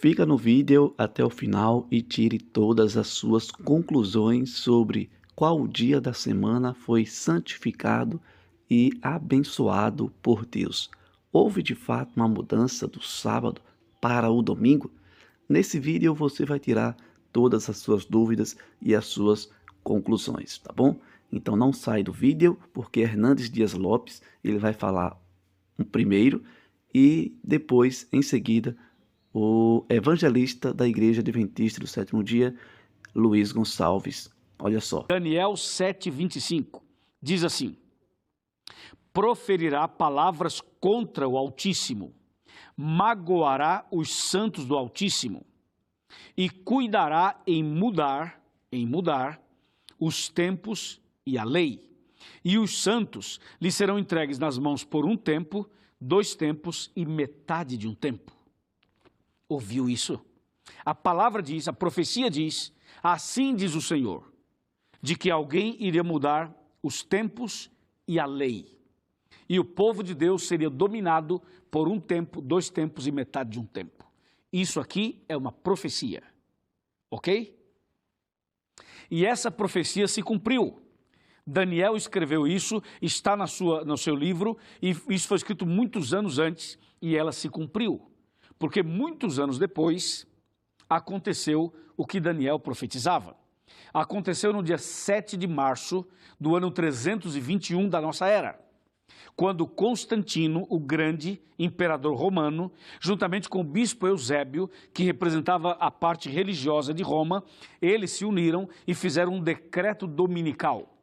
Fica no vídeo até o final e tire todas as suas conclusões sobre qual dia da semana foi santificado e abençoado por Deus. Houve de fato uma mudança do sábado para o domingo? Nesse vídeo você vai tirar todas as suas dúvidas e as suas conclusões, tá bom? Então não sai do vídeo, porque Hernandes Dias Lopes ele vai falar primeiro e depois, em seguida, o evangelista da Igreja Adventista do Sétimo Dia, Luiz Gonçalves. Olha só. Daniel 7:25 diz assim: proferirá palavras contra o Altíssimo, magoará os santos do Altíssimo e cuidará em mudar os tempos e a lei. E os santos lhe serão entregues nas mãos por um tempo, 2 tempos e metade de um tempo. Ouviu isso? A palavra diz, a profecia diz, assim diz o Senhor, de que alguém iria mudar os tempos e a lei. E o povo de Deus seria dominado por um tempo, 2 tempos e metade de um tempo. Isso aqui é uma profecia, ok? E essa profecia se cumpriu. Daniel escreveu isso, está no seu livro, e isso foi escrito muitos anos antes, e ela se cumpriu. Porque muitos anos depois, aconteceu o que Daniel profetizava. Aconteceu no dia 7 de março do ano 321 da nossa era, quando Constantino, o grande imperador romano, juntamente com o bispo Eusébio, que representava a parte religiosa de Roma, eles se uniram e fizeram um decreto dominical.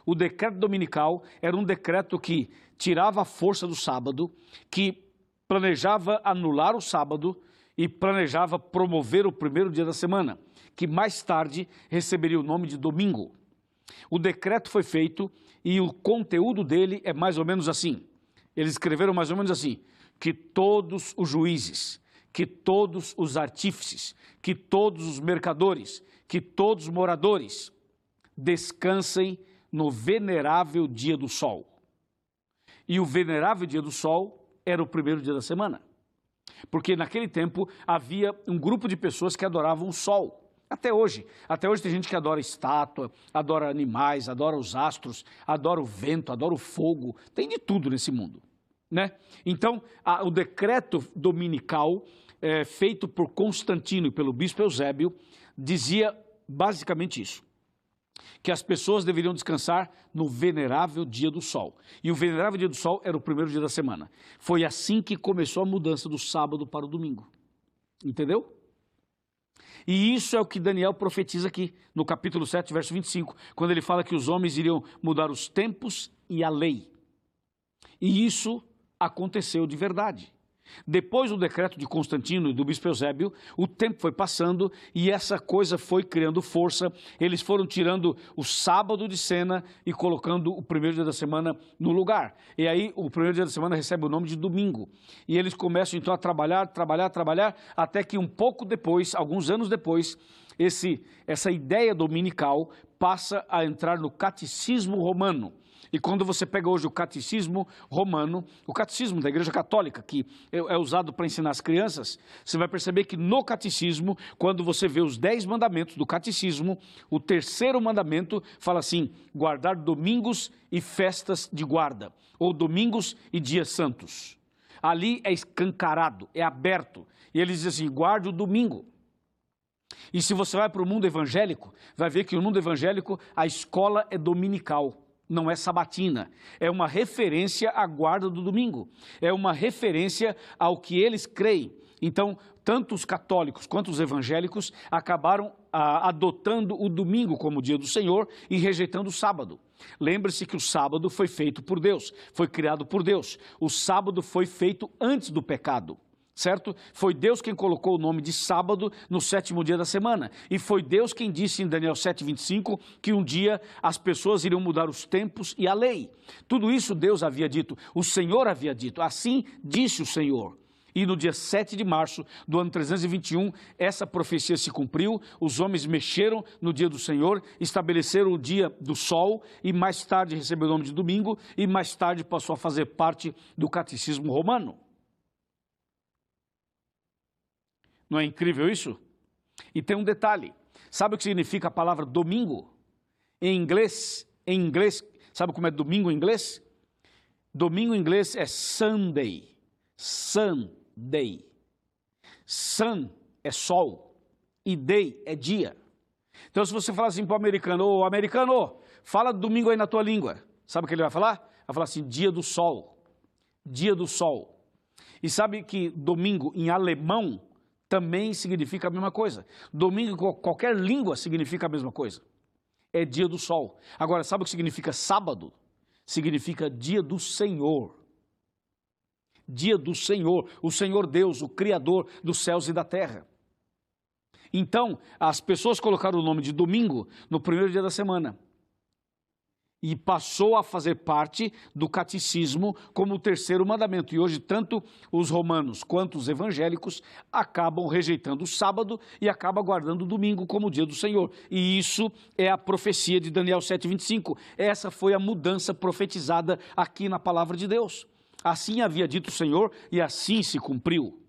O decreto dominical era um decreto que tirava a força do sábado, que planejava anular o sábado e planejava promover o primeiro dia da semana, que mais tarde receberia o nome de domingo. O decreto foi feito e o conteúdo dele é mais ou menos assim. Eles escreveram mais ou menos assim: que todos os juízes, que todos os artífices, que todos os mercadores, que todos os moradores descansem no venerável dia do sol. E o venerável dia do sol era o primeiro dia da semana. Porque naquele tempo havia um grupo de pessoas que adoravam o sol. Até hoje tem gente que adora estátua, adora animais, adora os astros, adora o vento, adora o fogo, tem de tudo nesse mundo, né? Então, o decreto dominical, feito por Constantino e pelo bispo Eusébio, dizia basicamente isso: que as pessoas deveriam descansar no venerável dia do sol. E o venerável dia do sol era o primeiro dia da semana. Foi assim que começou a mudança do sábado para o domingo. Entendeu? E isso é o que Daniel profetiza aqui, no capítulo 7, verso 25, quando ele fala que os homens iriam mudar os tempos e a lei. E isso aconteceu de verdade. Depois do decreto de Constantino e do bispo Eusébio, o tempo foi passando e essa coisa foi criando força. Eles foram tirando o sábado de cena e colocando o primeiro dia da semana no lugar. E aí o primeiro dia da semana recebe o nome de domingo. E eles começam então a trabalhar, até que um pouco depois, alguns anos depois, essa ideia dominical passa a entrar no catecismo romano. E quando você pega hoje o catecismo romano, o catecismo da Igreja Católica, que é usado para ensinar as crianças, você vai perceber que no catecismo, quando você vê os 10 mandamentos do catecismo, o terceiro mandamento fala assim: guardar domingos e festas de guarda, ou domingos e dias santos. Ali é escancarado, é aberto, e ele diz assim: guarde o domingo. E se você vai para o mundo evangélico, vai ver que no mundo evangélico a escola é dominical. Não é sabatina, é uma referência à guarda do domingo, é uma referência ao que eles creem. Então, tanto os católicos quanto os evangélicos acabaram adotando o domingo como dia do Senhor e rejeitando o sábado. Lembre-se que o sábado foi feito por Deus, foi criado por Deus. O sábado foi feito antes do pecado. Certo? Foi Deus quem colocou o nome de sábado no 7º dia da semana. E foi Deus quem disse em Daniel 7:25 que um dia as pessoas iriam mudar os tempos e a lei. Tudo isso Deus havia dito, o Senhor havia dito, assim disse o Senhor. E no dia 7 de março do ano 321, essa profecia se cumpriu, os homens mexeram no dia do Senhor, estabeleceram o dia do sol, e mais tarde recebeu o nome de domingo, e mais tarde passou a fazer parte do catecismo romano. Não é incrível isso? E tem um detalhe. Sabe o que significa a palavra domingo? Em inglês, sabe como é domingo em inglês? Domingo em inglês é Sunday. Sunday. Sun é sol e day é dia. Então se você falar assim para o americano, ô americano, fala domingo aí na tua língua. Sabe o que ele vai falar? Vai falar assim, dia do sol. Dia do sol. E sabe que domingo em alemão também significa a mesma coisa. Domingo em qualquer língua significa a mesma coisa. É dia do sol. Agora, sabe o que significa sábado? Significa dia do Senhor. Dia do Senhor, o Senhor Deus, o Criador dos céus e da terra. Então, as pessoas colocaram o nome de domingo no primeiro dia da semana. E passou a fazer parte do catecismo como o terceiro mandamento. E hoje, tanto os romanos quanto os evangélicos acabam rejeitando o sábado e acabam guardando o domingo como o dia do Senhor. E isso é a profecia de Daniel 7:25. Essa foi a mudança profetizada aqui na palavra de Deus. Assim havia dito o Senhor e assim se cumpriu.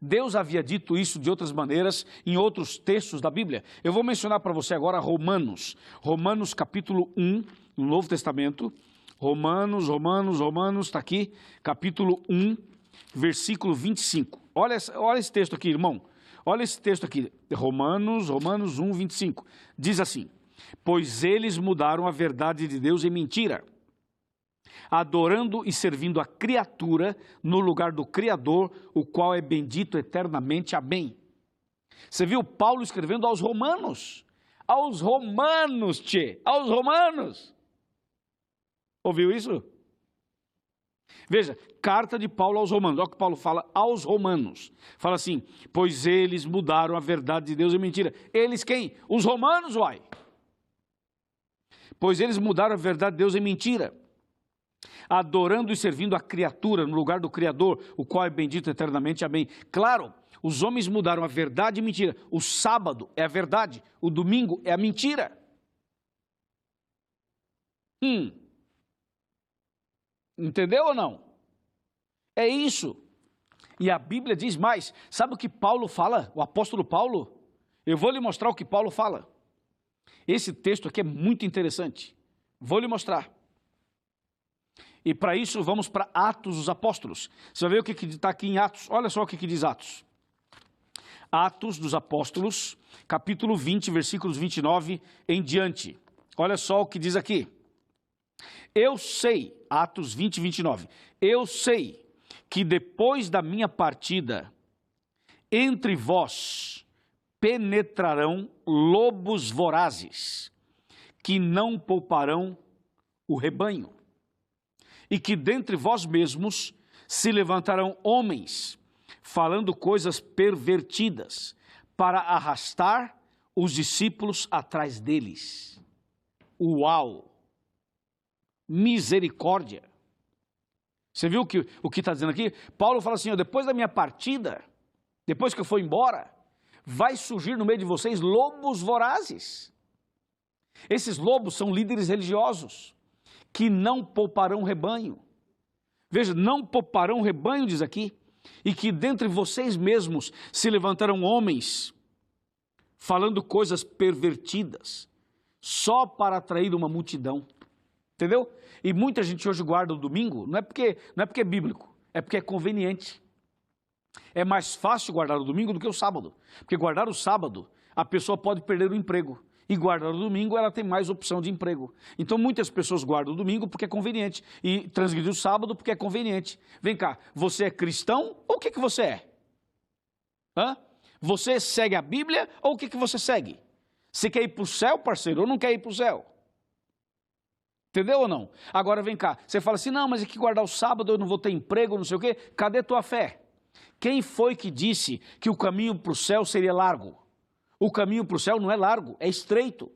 Deus havia dito isso de outras maneiras em outros textos da Bíblia. Eu vou mencionar para você agora Romanos. Romanos capítulo 1, no Novo Testamento. Romanos, está aqui. Capítulo 1, versículo 25. Olha esse texto aqui, irmão. Olha esse texto aqui. Romanos 1, 25. Diz assim: pois eles mudaram a verdade de Deus em mentira, adorando e servindo a criatura no lugar do Criador, o qual é bendito eternamente. Amém. Você viu Paulo escrevendo aos romanos? Aos romanos, aos romanos. Ouviu isso? Veja, carta de Paulo aos romanos. Olha o que Paulo fala aos romanos. Fala assim, pois eles mudaram a verdade de Deus em mentira. Eles quem? Os romanos, uai. Pois eles mudaram a verdade de Deus em mentira, adorando e servindo a criatura no lugar do Criador, o qual é bendito eternamente. Amém. Claro, os homens mudaram a verdade e mentira. O sábado é a verdade, o domingo é a mentira. Entendeu ou não? É isso. E a Bíblia diz mais. Sabe o que Paulo fala? O apóstolo Paulo? Eu vou lhe mostrar o que Paulo fala. Esse texto aqui é muito interessante. Vou lhe mostrar. E para isso vamos para Atos dos Apóstolos. Você vai ver o que está aqui em Atos. Olha só o que diz Atos. Atos dos Apóstolos, capítulo 20, versículos 29 em diante. Olha só o que diz aqui. Eu sei, Atos 20, 29. Eu sei que depois da minha partida, entre vós penetrarão lobos vorazes, que não pouparão o rebanho. E que dentre vós mesmos se levantarão homens, falando coisas pervertidas, para arrastar os discípulos atrás deles. Uau! Misericórdia! Você viu o que está dizendo aqui? Paulo fala assim, depois da minha partida, depois que eu for embora, vai surgir no meio de vocês lobos vorazes. Esses lobos são líderes religiosos, que não pouparão rebanho. Veja, não pouparão rebanho, diz aqui, e que dentre vocês mesmos se levantarão homens, falando coisas pervertidas, só para atrair uma multidão. Entendeu? E muita gente hoje guarda o domingo, não é porque é bíblico, é porque é conveniente. É mais fácil guardar o domingo do que o sábado, porque guardar o sábado, a pessoa pode perder o emprego. E guardar o domingo, ela tem mais opção de emprego. Então, muitas pessoas guardam o domingo porque é conveniente. E transgredir o sábado porque é conveniente. Vem cá, você é cristão ou o que você é? Você segue a Bíblia ou o que você segue? Você quer ir para o céu, parceiro, ou não quer ir para o céu? Entendeu ou não? Agora vem cá, você fala assim, não, mas é que guardar o sábado eu não vou ter emprego, não sei o quê. Cadê tua fé? Quem foi que disse que o caminho para o céu seria largo? O caminho para o céu não é largo, é estreito.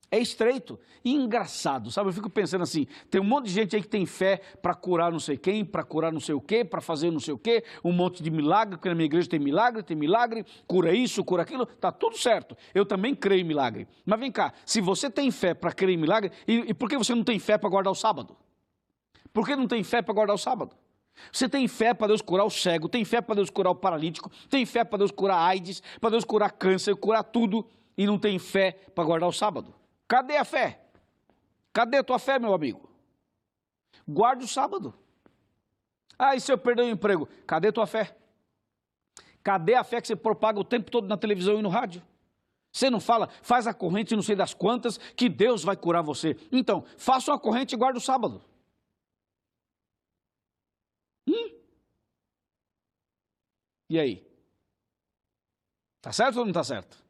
É estreito. E engraçado, sabe? Eu fico pensando assim, tem um monte de gente aí que tem fé para curar não sei quem, para curar não sei o quê, para fazer não sei o quê, um monte de milagre, porque na minha igreja tem milagre, cura isso, cura aquilo, tá tudo certo. Eu também creio em milagre. Mas vem cá, se você tem fé para crer em milagre, e por que você não tem fé para guardar o sábado? Por que não tem fé para guardar o sábado? Você tem fé para Deus curar o cego, tem fé para Deus curar o paralítico, tem fé para Deus curar a AIDS, para Deus curar câncer, curar tudo, e não tem fé para guardar o sábado. Cadê a fé? Cadê a tua fé, meu amigo? Guarde o sábado. Ah, e se eu perder o emprego? Cadê a tua fé? Cadê a fé que você propaga o tempo todo na televisão e no rádio? Você não fala, faz a corrente não sei das quantas, que Deus vai curar você. Então, faça uma corrente e guarde o sábado. E aí? Tá certo ou não tá certo?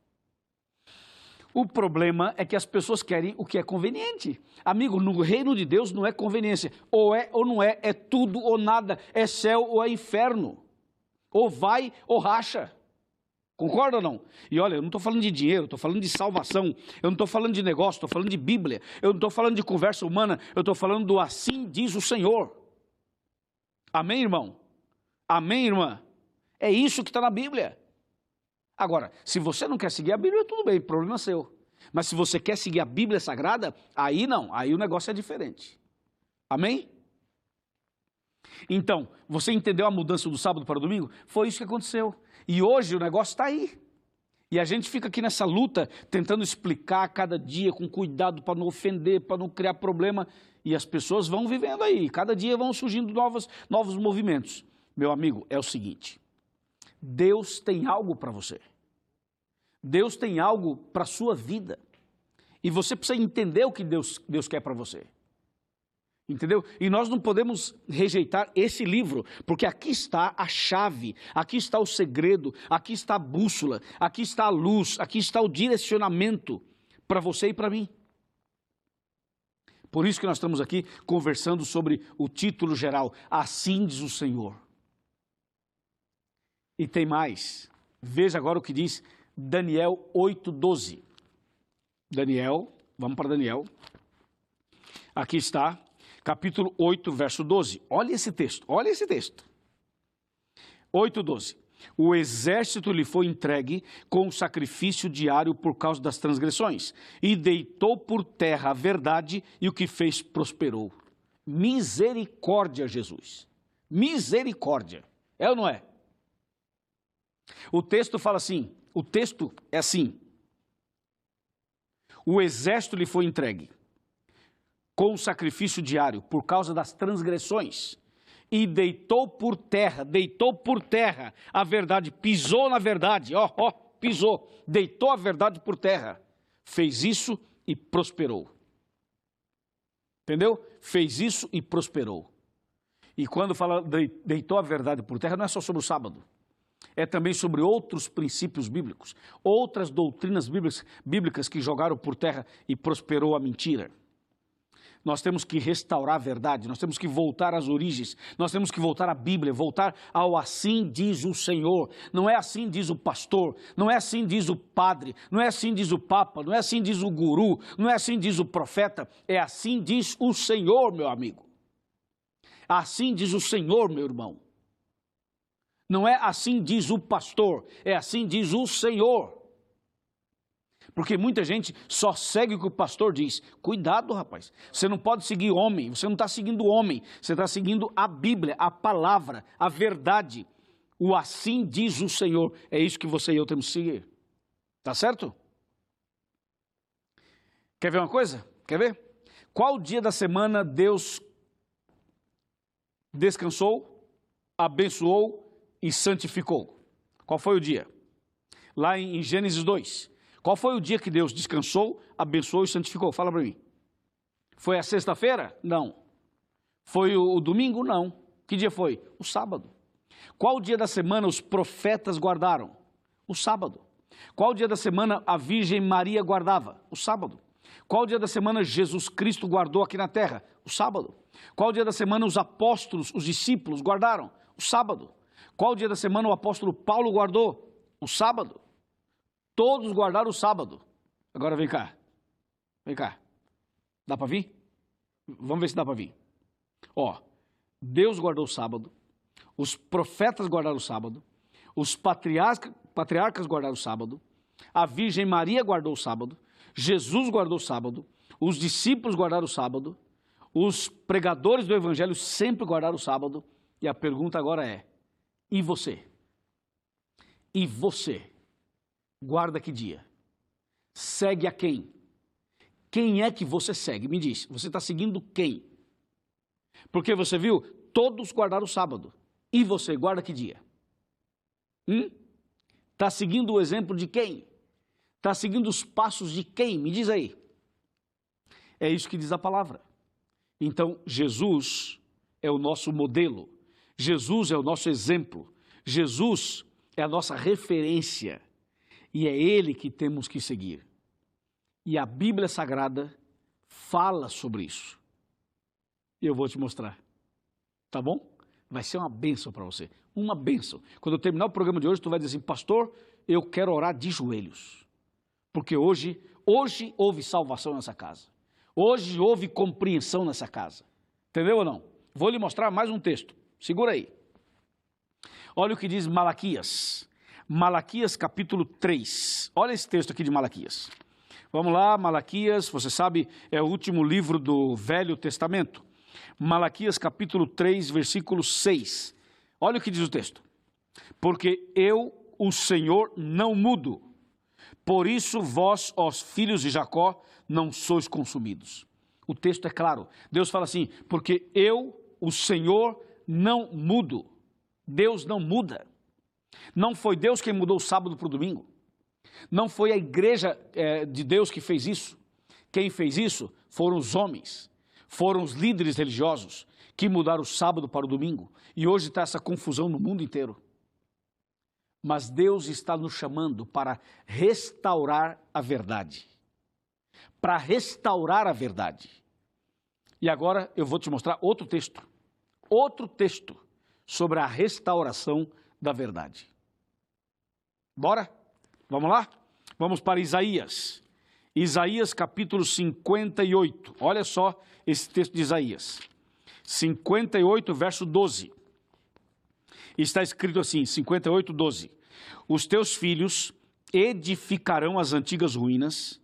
O problema é que as pessoas querem o que é conveniente. Amigo, no reino de Deus não é conveniência. Ou é ou não é, é tudo ou nada. É céu ou é inferno. Ou vai ou racha. Concorda ou não? E olha, eu não estou falando de dinheiro, estou falando de salvação. Eu não estou falando de negócio, estou falando de Bíblia. Eu não estou falando de conversa humana, eu estou falando do assim diz o Senhor. Amém, irmão? Amém, irmã? É isso que está na Bíblia. Agora, se você não quer seguir a Bíblia, tudo bem, problema seu. Mas se você quer seguir a Bíblia Sagrada, aí não, aí o negócio é diferente. Amém? Então, você entendeu a mudança do sábado para o domingo? Foi isso que aconteceu. E hoje o negócio está aí. E a gente fica aqui nessa luta, tentando explicar a cada dia, com cuidado para não ofender, para não criar problema. E as pessoas vão vivendo aí, cada dia vão surgindo novos movimentos. Meu amigo, é o seguinte, Deus tem algo para você. Deus tem algo para a sua vida. E você precisa entender o que Deus quer para você. Entendeu? E nós não podemos rejeitar esse livro, porque aqui está a chave, aqui está o segredo, aqui está a bússola, aqui está a luz, aqui está o direcionamento para você e para mim. Por isso que nós estamos aqui conversando sobre o título geral, Assim diz o Senhor. E tem mais, veja agora o que diz Daniel 8:12. Daniel, vamos para Daniel, aqui está. Capítulo 8, verso 12. Olha esse texto, olha esse texto. 8:12. O exército lhe foi entregue com o sacrifício diário por causa das transgressões, e deitou por terra a verdade, e o que fez prosperou. Misericórdia, Jesus. Misericórdia. É ou não é? O texto fala assim, o texto é assim. O exército lhe foi entregue com o sacrifício diário, por causa das transgressões, e deitou por terra a verdade, pisou na verdade, pisou, deitou a verdade por terra, fez isso e prosperou. Entendeu? Fez isso e prosperou. E quando fala deitou a verdade por terra, não é só sobre o sábado, é também sobre outros princípios bíblicos, outras doutrinas bíblicas que jogaram por terra e prosperou a mentira. Nós temos que restaurar a verdade, nós temos que voltar às origens, nós temos que voltar à Bíblia, voltar ao assim diz o Senhor. Não é assim diz o pastor, não é assim diz o padre, não é assim diz o papa, não é assim diz o guru, não é assim diz o profeta, é assim diz o Senhor, meu amigo. Assim diz o Senhor, meu irmão. Não é assim diz o pastor, é assim diz o Senhor. Porque muita gente só segue o que o pastor diz. Cuidado, rapaz. Você não pode seguir homem, você não está seguindo o homem. Você está seguindo a Bíblia, a palavra, a verdade. O assim diz o Senhor. É isso que você e eu temos que seguir. Tá certo? Quer ver uma coisa? Quer ver? Qual dia da semana Deus descansou, abençoou e santificou? Qual foi o dia? Lá em Gênesis 2. Qual foi o dia que Deus descansou, abençoou e santificou? Fala para mim. Foi a sexta-feira? Não. Foi o domingo? Não. Que dia foi? O sábado. Qual dia da semana os profetas guardaram? O sábado. Qual dia da semana a Virgem Maria guardava? O sábado. Qual dia da semana Jesus Cristo guardou aqui na terra? O sábado. Qual dia da semana os apóstolos, os discípulos guardaram? O sábado. Qual dia da semana o apóstolo Paulo guardou? O sábado. Todos guardaram o sábado. Agora vem cá. Vem cá. Dá para vir? Vamos ver se dá para vir. Deus guardou o sábado. Os profetas guardaram o sábado. Os patriarcas guardaram o sábado. A Virgem Maria guardou o sábado. Jesus guardou o sábado. Os discípulos guardaram o sábado. Os pregadores do evangelho sempre guardaram o sábado. E a pergunta agora é: e você? E você? Guarda que dia? Segue a quem? Quem é que você segue? Me diz, você está seguindo quem? Porque você viu, todos guardaram o sábado. E você, guarda que dia? Está seguindo o exemplo de quem? Está seguindo os passos de quem? Me diz aí. É isso que diz a palavra. Então, Jesus é o nosso modelo. Jesus é o nosso exemplo. Jesus é a nossa referência. E é Ele que temos que seguir. E a Bíblia Sagrada fala sobre isso. E eu vou te mostrar. Tá bom? Vai ser uma bênção para você. Uma bênção. Quando eu terminar o programa de hoje, tu vai dizer assim: pastor, eu quero orar de joelhos. Porque hoje houve salvação nessa casa. Hoje houve compreensão nessa casa. Entendeu ou não? Vou lhe mostrar mais um texto. Segura aí. Olha o que diz Malaquias. Malaquias capítulo 3. Olha esse texto aqui de Malaquias. Vamos lá, Malaquias, você sabe, é o último livro do Velho Testamento. Malaquias capítulo 3, versículo 6. Olha o que diz o texto. Porque eu, o Senhor, não mudo. Por isso vós, ó filhos de Jacó, não sois consumidos. O texto é claro. Deus fala assim: porque eu, o Senhor, não mudo. Deus não muda. Não foi Deus quem mudou o sábado para o domingo. Não foi a igreja de Deus que fez isso. Quem fez isso foram os homens, foram os líderes religiosos que mudaram o sábado para o domingo. E hoje está essa confusão no mundo inteiro. Mas Deus está nos chamando para restaurar a verdade. Para restaurar a verdade. E agora eu vou te mostrar outro texto sobre a restauração da verdade. Bora? Vamos lá? Vamos para Isaías. Isaías capítulo 58. Olha só esse texto de Isaías. 58, verso 12. Está escrito assim, 58, 12. Os teus filhos edificarão as antigas ruínas,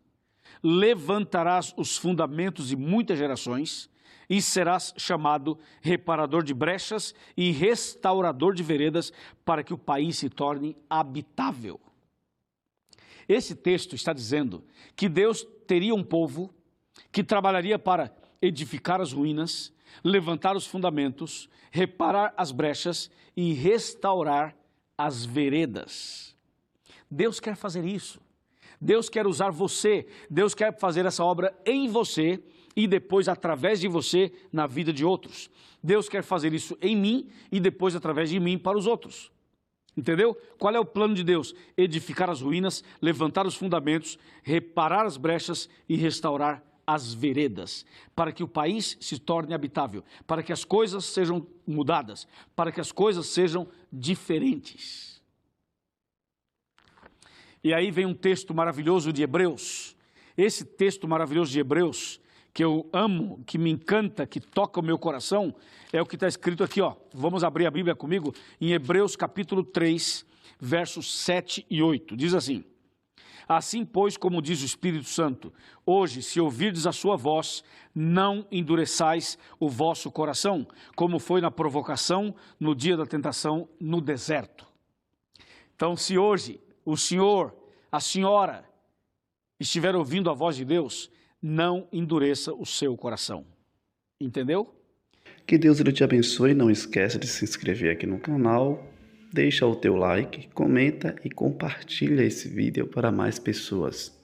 levantarás os fundamentos de muitas gerações, e serás chamado reparador de brechas e restaurador de veredas, para que o país se torne habitável. Esse texto está dizendo que Deus teria um povo que trabalharia para edificar as ruínas, levantar os fundamentos, reparar as brechas e restaurar as veredas. Deus quer fazer isso. Deus quer usar você. Deus quer fazer essa obra em você e depois através de você na vida de outros. Deus quer fazer isso em mim e depois através de mim para os outros. Entendeu? Qual é o plano de Deus? Edificar as ruínas, levantar os fundamentos, reparar as brechas e restaurar as veredas, para que o país se torne habitável, para que as coisas sejam mudadas, para que as coisas sejam diferentes. E aí vem um texto maravilhoso de Hebreus. Esse texto maravilhoso de Hebreus, que eu amo, que me encanta, que toca o meu coração, é o que está escrito aqui, ó. Vamos abrir a Bíblia comigo em Hebreus capítulo 3, versos 7 e 8. Diz assim: assim, pois, como diz o Espírito Santo, hoje, se ouvirdes a sua voz, não endureçais o vosso coração, como foi na provocação, no dia da tentação, no deserto. Então, se hoje o senhor, a senhora, estiver ouvindo a voz de Deus, não endureça o seu coração. Entendeu? Que Deus ele te abençoe. Não esqueça de se inscrever aqui no canal. Deixa o teu like, comenta e compartilha esse vídeo para mais pessoas.